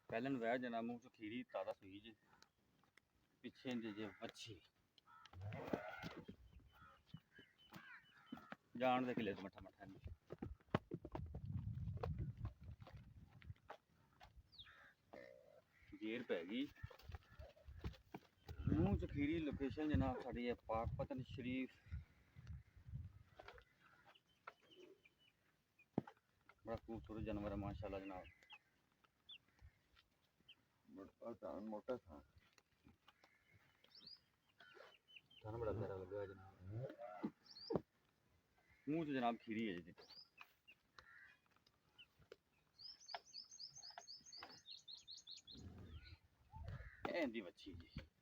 ਪਹਿਲਾਂ ਨੂੰ ਵਹਿ ਜਾਣਾ ਮੂੰਹ 'ਚ ਖੀਰੀ ਤਾਦਾ ਸੂਈ ਜੀ ਪਿੱਛੇ ਜੇ ਮੱਛੀ ਜਾਣ ਦੇ ਕਿਲੇ ਮੱਠਾ ਮੱਠਾ ਨੂੰ ਜੇਰ ਪੈ ਗਈ ਮੂੰਹ 'ਚ ਖੀਰੀ ਲੋਕੇਸ਼ਨ ਜਨਾਬ ਸਾਡੀ ਹੈ ਪਾਕ ਪਤਨ ਸ਼ਰੀਫ बड़ा खूबसूरत जानवर है माशाल्लाह जनाब मोटा था थाना बड़ा प्यारा लगा जनाब मुंह तो जनाब खीरी है जी एंदी मच्छी जी